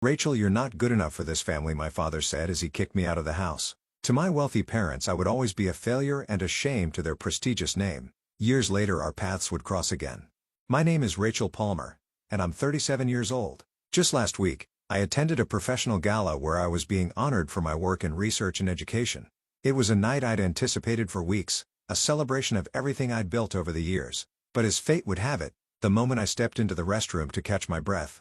"Rachel, you're not good enough for this family," my father said as he kicked me out of the house. To my wealthy parents, I would always be a failure and a shame to their prestigious name. Years later, our paths would cross again. My name is Rachel Palmer, and I'm 37 years old. Just last week, I attended a professional gala where I was being honored for my work in research and education. It was a night I'd anticipated for weeks, a celebration of everything I'd built over the years. But as fate would have it, the moment I stepped into the restroom to catch my breath,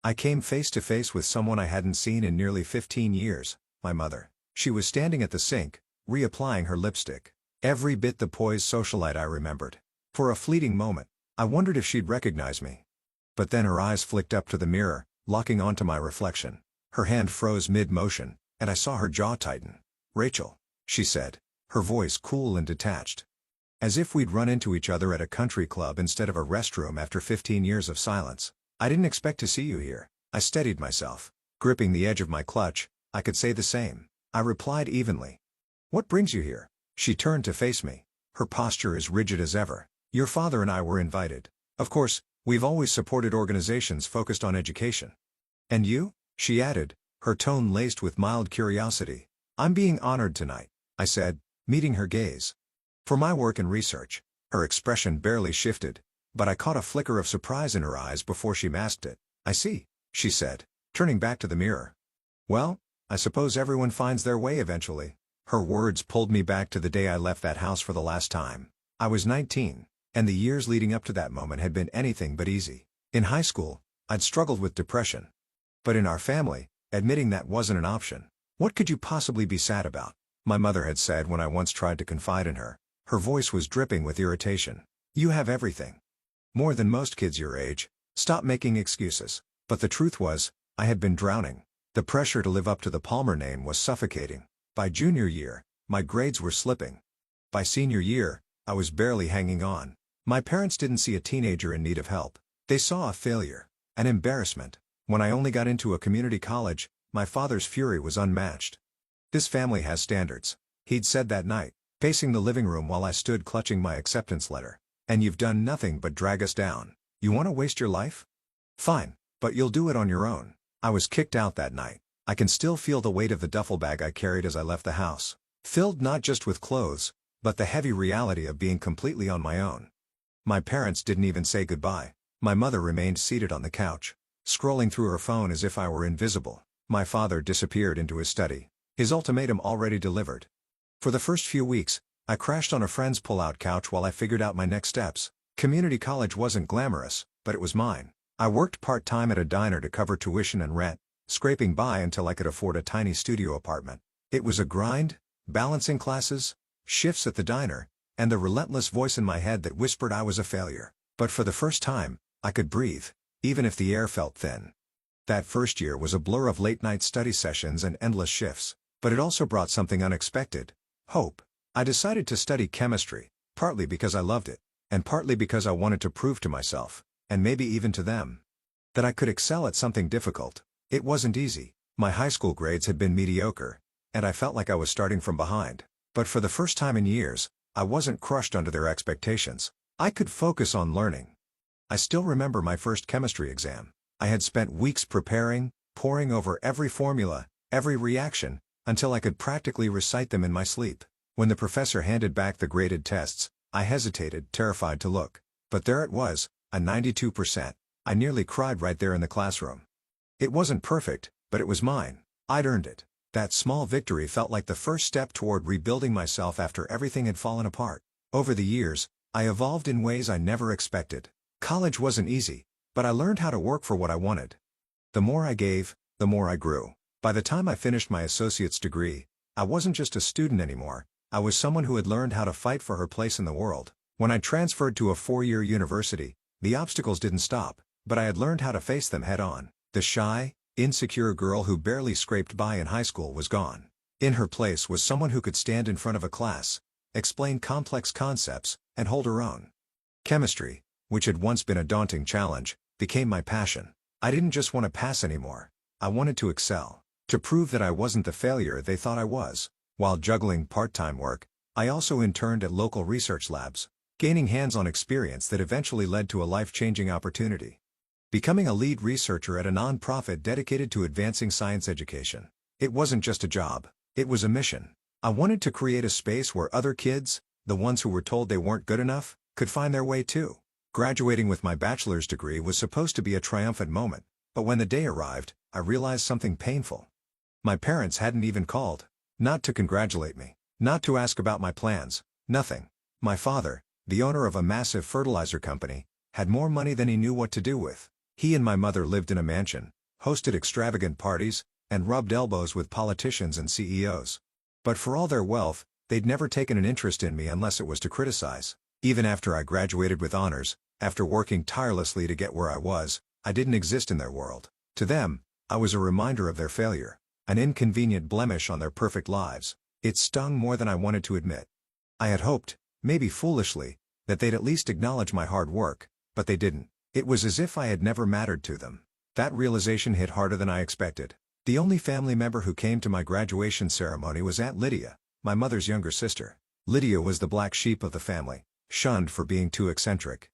I came face to face with someone I hadn't seen in nearly 15 years, my mother. She was standing at the sink, reapplying her lipstick. Every bit the poised socialite I remembered. For a fleeting moment, I wondered if she'd recognize me. But then her eyes flicked up to the mirror, locking onto my reflection. Her hand froze mid-motion, and I saw her jaw tighten. "Rachel," she said, her voice cool and detached. As if we'd run into each other at a country club instead of a restroom after 15 years of silence. "I didn't expect to see you here." I steadied myself. Gripping the edge of my clutch, I could say the same. I replied evenly. "What brings you here?" She turned to face me. Her posture as rigid as ever. "Your father and I were invited. Of course, we've always supported organizations focused on education." "And you?" she added, her tone laced with mild curiosity. "I'm being honored tonight," I said, meeting her gaze. "For my work in research." Her expression barely shifted, but I caught a flicker of surprise in her eyes before she masked it. "I see," she said, turning back to the mirror. "Well, I suppose everyone finds their way eventually." Her words pulled me back to the day I left that house for the last time. I was 19, and the years leading up to that moment had been anything but easy. In high school, I'd struggled with depression. But in our family, admitting that wasn't an option. "What could you possibly be sad about?" my mother had said when I once tried to confide in her. Her voice was dripping with irritation. "You have everything. More than most kids your age. Stop making excuses." But the truth was, I had been drowning. The pressure to live up to the Palmer name was suffocating. By junior year, my grades were slipping. By senior year, I was barely hanging on. My parents didn't see a teenager in need of help. They saw a failure, an embarrassment. When I only got into a community college, my father's fury was unmatched. "This family has standards," he'd said that night, pacing the living room while I stood clutching my acceptance letter. "And you've done nothing but drag us down. You want to waste your life? Fine, but you'll do it on your own." I was kicked out that night. I can still feel the weight of the duffel bag I carried as I left the house, filled not just with clothes, but the heavy reality of being completely on my own. My parents didn't even say goodbye. My mother remained seated on the couch, scrolling through her phone as if I were invisible. My father disappeared into his study, his ultimatum already delivered. For the first few weeks, I crashed on a friend's pull-out couch while I figured out my next steps. Community college wasn't glamorous, but it was mine. I worked part-time at a diner to cover tuition and rent, scraping by until I could afford a tiny studio apartment. It was a grind, balancing classes, shifts at the diner, and the relentless voice in my head that whispered I was a failure. But for the first time, I could breathe, even if the air felt thin. That first year was a blur of late-night study sessions and endless shifts, but it also brought something unexpected: hope. I decided to study chemistry, partly because I loved it, and partly because I wanted to prove to myself, and maybe even to them, that I could excel at something difficult. It wasn't easy. My high school grades had been mediocre, and I felt like I was starting from behind. But for the first time in years, I wasn't crushed under their expectations. I could focus on learning. I still remember my first chemistry exam. I had spent weeks preparing, poring over every formula, every reaction, until I could practically recite them in my sleep. When the professor handed back the graded tests, I hesitated, terrified to look. But there it was, a 92%. I nearly cried right there in the classroom. It wasn't perfect, but it was mine. I'd earned it. That small victory felt like the first step toward rebuilding myself after everything had fallen apart. Over the years, I evolved in ways I never expected. College wasn't easy, but I learned how to work for what I wanted. The more I gave, the more I grew. By the time I finished my associate's degree, I wasn't just a student anymore. I was someone who had learned how to fight for her place in the world. When I transferred to a 4-year university, the obstacles didn't stop, but I had learned how to face them head-on. The shy, insecure girl who barely scraped by in high school was gone. In her place was someone who could stand in front of a class, explain complex concepts, and hold her own. Chemistry, which had once been a daunting challenge, became my passion. I didn't just want to pass anymore. I wanted to excel, to prove that I wasn't the failure they thought I was. While juggling part-time work, I also interned at local research labs, gaining hands-on experience that eventually led to a life-changing opportunity. becoming a lead researcher at a nonprofit dedicated to advancing science education. It wasn't just a job, it was a mission. I wanted to create a space where other kids, the ones who were told they weren't good enough, could find their way too. Graduating with my bachelor's degree was supposed to be a triumphant moment, but when the day arrived, I realized something painful. My parents hadn't even called. Not to congratulate me, not to ask about my plans, nothing. My father, the owner of a massive fertilizer company, had more money than he knew what to do with. He and my mother lived in a mansion, hosted extravagant parties, and rubbed elbows with politicians and CEOs. But for all their wealth, they'd never taken an interest in me unless it was to criticize. Even after I graduated with honors, after working tirelessly to get where I was, I didn't exist in their world. To them, I was a reminder of their failure, an inconvenient blemish on their perfect lives. It stung more than I wanted to admit. I had hoped, maybe foolishly, that they'd at least acknowledge my hard work, but they didn't. It was as if I had never mattered to them. That realization hit harder than I expected. The only family member who came to my graduation ceremony was Aunt Lydia, my mother's younger sister. Lydia was the black sheep of the family, shunned for being too eccentric.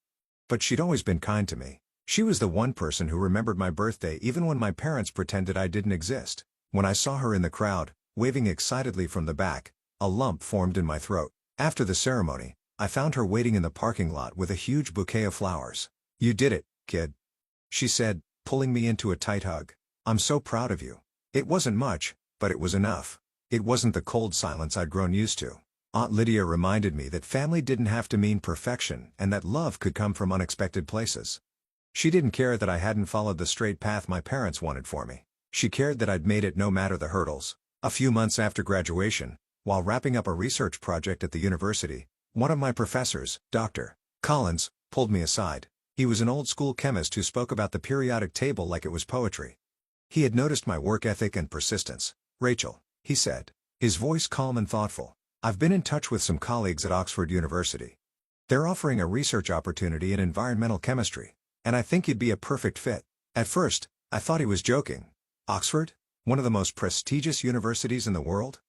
But she'd always been kind to me. She was the one person who remembered my birthday even when my parents pretended I didn't exist. When I saw her in the crowd, waving excitedly from the back, a lump formed in my throat. After the ceremony, I found her waiting in the parking lot with a huge bouquet of flowers. "You did it, kid," she said, pulling me into a tight hug. "I'm so proud of you." It wasn't much, but it was enough. It wasn't the cold silence I'd grown used to. Aunt Lydia reminded me that family didn't have to mean perfection and that love could come from unexpected places. She didn't care that I hadn't followed the straight path my parents wanted for me. She cared that I'd made it no matter the hurdles. A few months after graduation, while wrapping up a research project at the university, one of my professors, Dr. Collins, pulled me aside. He was an old-school chemist who spoke about the periodic table like it was poetry. He had noticed my work ethic and persistence. "Rachel," he said, his voice calm and thoughtful, "I've been in touch with some colleagues at Oxford University. They're offering a research opportunity in environmental chemistry, and I think you'd be a perfect fit." At first, I thought he was joking. Oxford? One of the most prestigious universities in the world?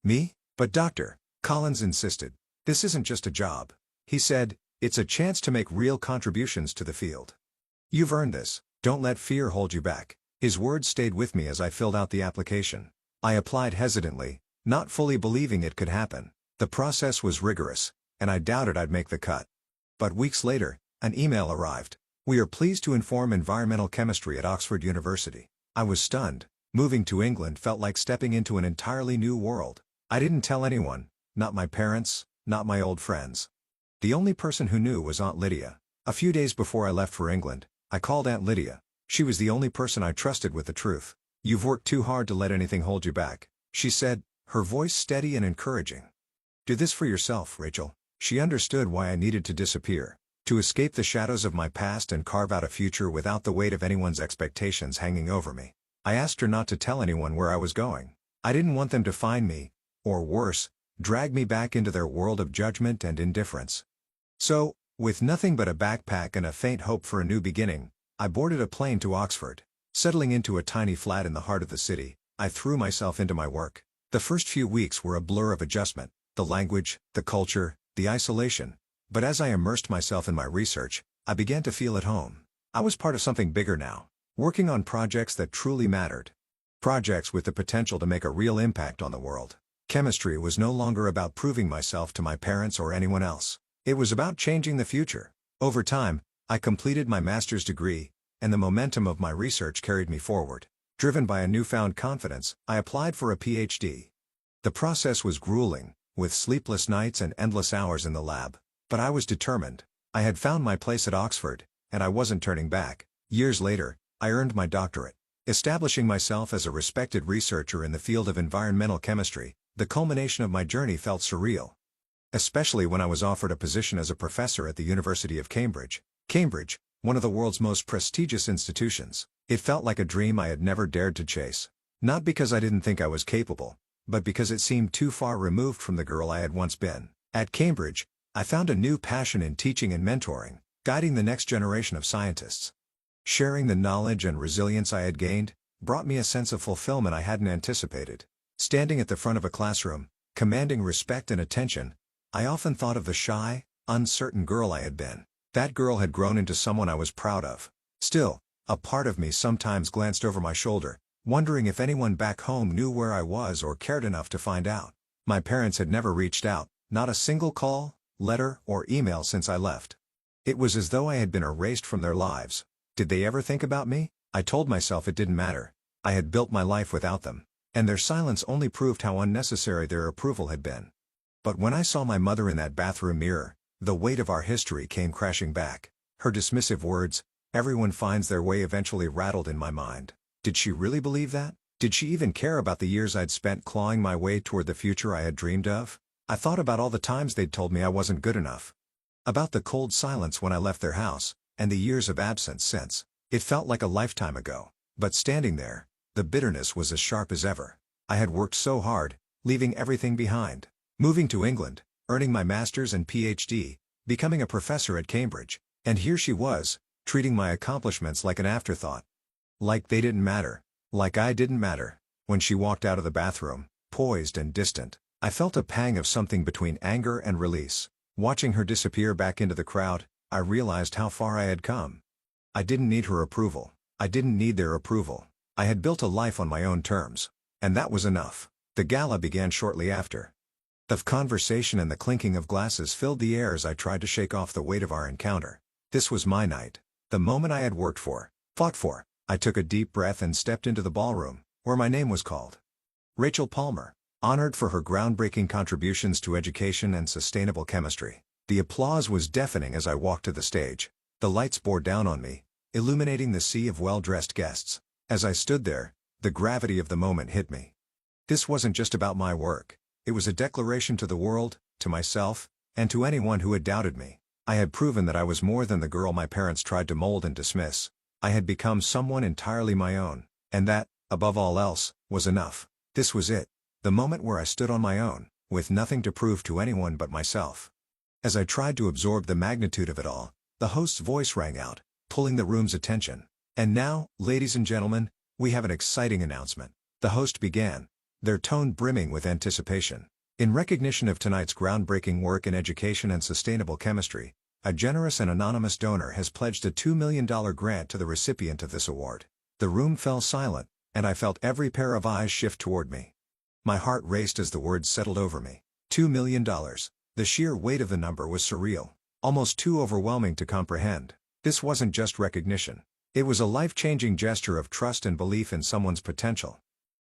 Me? But Dr. Collins insisted. "This isn't just a job," he said, "it's a chance to make real contributions to the field. You've earned this, don't let fear hold you back." His words stayed with me as I filled out the application. I applied hesitantly, not fully believing it could happen. The process was rigorous, and I doubted I'd make the cut. But weeks later, an email arrived. "We are pleased to inform environmental chemistry at Oxford University." I was stunned. Moving to England felt like stepping into an entirely new world. I didn't tell anyone, not my parents, not my old friends. The only person who knew was Aunt Lydia. A few days before I left for England, I called Aunt Lydia. She was the only person I trusted with the truth. "You've worked too hard to let anything hold you back," she said, her voice steady and encouraging. "Do this for yourself, Rachel." She understood why I needed to disappear, to escape the shadows of my past and carve out a future without the weight of anyone's expectations hanging over me. I asked her not to tell anyone where I was going. I didn't want them to find me, or worse, drag me back into their world of judgment and indifference. So, with nothing but a backpack and a faint hope for a new beginning, I boarded a plane to Oxford. Settling into a tiny flat in the heart of the city, I threw myself into my work. The first few weeks were a blur of adjustment, the language, the culture, the isolation. But as I immersed myself in my research, I began to feel at home. I was part of something bigger now, working on projects that truly mattered. Projects with the potential to make a real impact on the world. Chemistry was no longer about proving myself to my parents or anyone else. It was about changing the future. Over time, I completed my master's degree, and the momentum of my research carried me forward. Driven by a newfound confidence, I applied for a PhD. The process was grueling, with sleepless nights and endless hours in the lab. But I was determined. I had found my place at Oxford, and I wasn't turning back. Years later, I earned my doctorate. Establishing myself as a respected researcher in the field of environmental chemistry, the culmination of my journey felt surreal. Especially when I was offered a position as a professor at the University of Cambridge. Cambridge, one of the world's most prestigious institutions. It felt like a dream I had never dared to chase. Not because I didn't think I was capable, but because it seemed too far removed from the girl I had once been. At Cambridge, I found a new passion in teaching and mentoring, guiding the next generation of scientists. Sharing the knowledge and resilience I had gained brought me a sense of fulfillment I hadn't anticipated. Standing at the front of a classroom, commanding respect and attention, I often thought of the shy, uncertain girl I had been. That girl had grown into someone I was proud of. Still, A part of me sometimes glanced over my shoulder, wondering if anyone back home knew where I was or cared enough to find out. My parents had never reached out, not a single call, letter, or email since I left. It was as though I had been erased from their lives. Did they ever think about me? I told myself it didn't matter. I had built my life without them, and their silence only proved how unnecessary their approval had been. But when I saw my mother in that bathroom mirror, the weight of our history came crashing back. Her dismissive words, "Everyone finds their way," eventually rattled in my mind. Did she really believe that? Did she even care about the years I'd spent clawing my way toward the future I had dreamed of? I thought about all the times they'd told me I wasn't good enough. About the cold silence when I left their house, and the years of absence since. It felt like a lifetime ago. But standing there, the bitterness was as sharp as ever. I had worked so hard, leaving everything behind. Moving to England, earning my master's and PhD, becoming a professor at Cambridge, and here she was, treating my accomplishments like an afterthought. Like they didn't matter. Like I didn't matter. When she walked out of the bathroom, poised and distant, I felt a pang of something between anger and release. Watching her disappear back into the crowd, I realized how far I had come. I didn't need her approval. I didn't need their approval. I had built a life on my own terms. And that was enough. The gala began shortly after. The conversation and the clinking of glasses filled the air as I tried to shake off the weight of our encounter. This was my night. The moment I had worked for, fought for. I took a deep breath and stepped into the ballroom, where my name was called. Rachel Palmer, honored for her groundbreaking contributions to education and sustainable chemistry. The applause was deafening as I walked to the stage. The lights bore down on me, illuminating the sea of well-dressed guests. As I stood there, the gravity of the moment hit me. This wasn't just about my work. It was a declaration to the world, to myself, and to anyone who had doubted me. I had proven that I was more than the girl my parents tried to mold and dismiss. I had become someone entirely my own, and that, above all else, was enough. This was it. The moment where I stood on my own, with nothing to prove to anyone but myself. As I tried to absorb the magnitude of it all, the host's voice rang out, pulling the room's attention. "And now, ladies and gentlemen, we have an exciting announcement." The host began, their tone brimming with anticipation. "In recognition of tonight's groundbreaking work in education and sustainable chemistry, a generous and anonymous donor has pledged a $2 million grant to the recipient of this award." The room fell silent, and I felt every pair of eyes shift toward me. My heart raced as the words settled over me. $2 million. The sheer weight of the number was surreal, almost too overwhelming to comprehend. This wasn't just recognition. It was a life-changing gesture of trust and belief in someone's potential.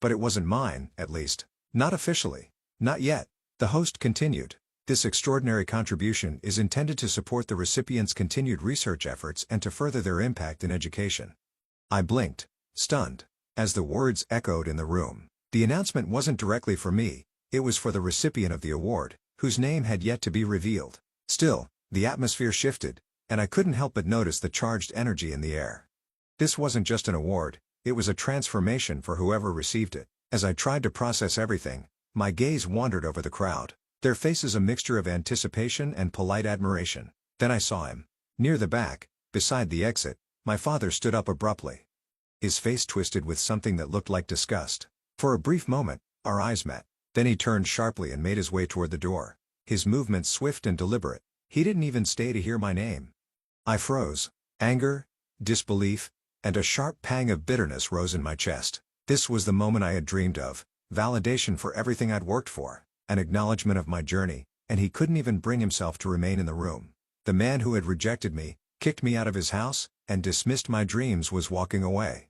But it wasn't mine, at least. Not officially. Not yet. The host continued. "This extraordinary contribution is intended to support the recipient's continued research efforts and to further their impact in education." I blinked, stunned, as the words echoed in the room. The announcement wasn't directly for me, it was for the recipient of the award, whose name had yet to be revealed. Still, the atmosphere shifted, and I couldn't help but notice the charged energy in the air. This wasn't just an award, it was a transformation for whoever received it. As I tried to process everything, my gaze wandered over the crowd, their faces a mixture of anticipation and polite admiration. Then I saw him. Near the back, beside the exit, my father stood up abruptly. His face twisted with something that looked like disgust. For a brief moment, our eyes met. Then he turned sharply and made his way toward the door. His movements swift and deliberate. He didn't even stay to hear my name. I froze. Anger, disbelief, and a sharp pang of bitterness rose in my chest. This was the moment I had dreamed of, validation for everything I'd worked for, an acknowledgement of my journey, and he couldn't even bring himself to remain in the room. The man who had rejected me, kicked me out of his house, and dismissed my dreams was walking away.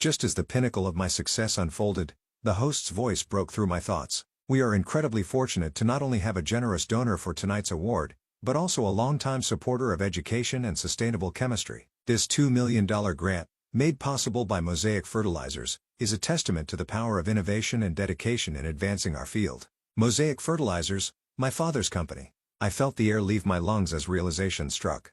Just as the pinnacle of my success unfolded, the host's voice broke through my thoughts. "We are incredibly fortunate to not only have a generous donor for tonight's award, but also a longtime supporter of education and sustainable chemistry. This $2 million grant, made possible by Mosaic Fertilizers, is a testament to the power of innovation and dedication in advancing our field." Mosaic Fertilizers, my father's company. I felt the air leave my lungs as realization struck.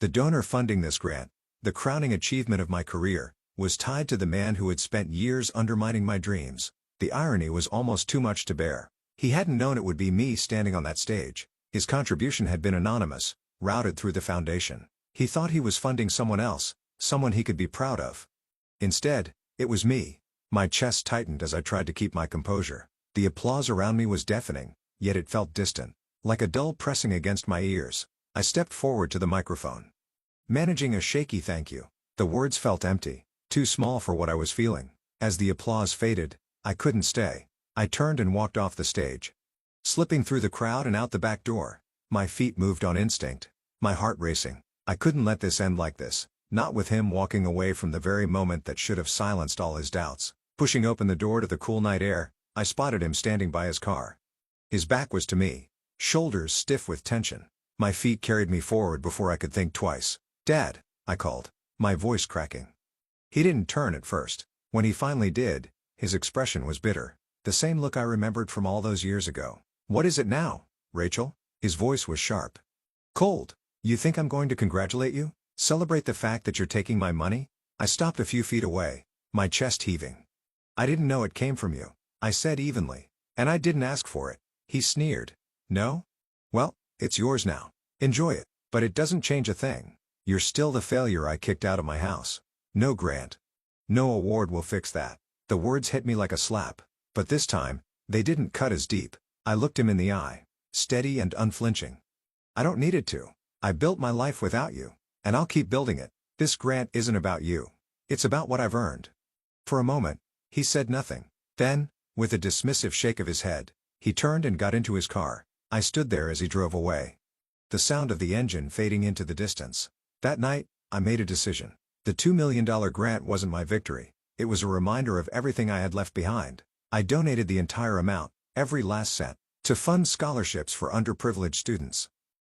The donor funding this grant, the crowning achievement of my career, was tied to the man who had spent years undermining my dreams. The irony was almost too much to bear. He hadn't known it would be me standing on that stage. His contribution had been anonymous, routed through the foundation. He thought he was funding someone else, someone he could be proud of. Instead, it was me. My chest tightened as I tried to keep my composure. The applause around me was deafening, yet it felt distant, like a dull pressing against my ears. I stepped forward to the microphone. Managing a shaky thank you. The words felt empty, too small for what I was feeling. As the applause faded, I couldn't stay. I turned and walked off the stage. Slipping through the crowd and out the back door. My feet moved on instinct, my heart racing. I couldn't let this end like this, not with him walking away from the very moment that should have silenced all his doubts. Pushing open the door to the cool night air, I spotted him standing by his car. His back was to me, shoulders stiff with tension. My feet carried me forward before I could think twice. "Dad," I called, my voice cracking. He didn't turn at first. When he finally did, his expression was bitter, the same look I remembered from all those years ago. "What is it now, Rachel?" His voice was sharp. "Cold. You think I'm going to congratulate you? Celebrate the fact that you're taking my money?" I stopped a few feet away, my chest heaving. "I didn't know it came from you," I said evenly. "And I didn't ask for it." He sneered. "No? Well, it's yours now. Enjoy it. But it doesn't change a thing. You're still the failure I kicked out of my house. No grant. No award will fix that." The words hit me like a slap. But this time, they didn't cut as deep. I looked him in the eye, steady and unflinching. "I don't need it to. I built my life without you, and I'll keep building it. This grant isn't about you. It's about what I've earned." For a moment, he said nothing. Then, with a dismissive shake of his head, he turned and got into his car. I stood there as he drove away, the sound of the engine fading into the distance. That night, I made a decision. The $2 million grant wasn't my victory. It was a reminder of everything I had left behind. I donated the entire amount, every last cent, to fund scholarships for underprivileged students.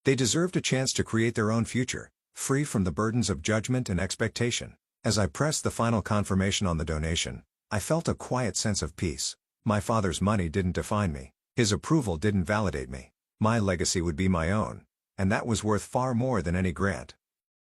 They deserved a chance to create their own future, free from the burdens of judgment and expectation. As I pressed the final confirmation on the donation, I felt a quiet sense of peace. My father's money didn't define me. His approval didn't validate me. My legacy would be my own, and that was worth far more than any grant.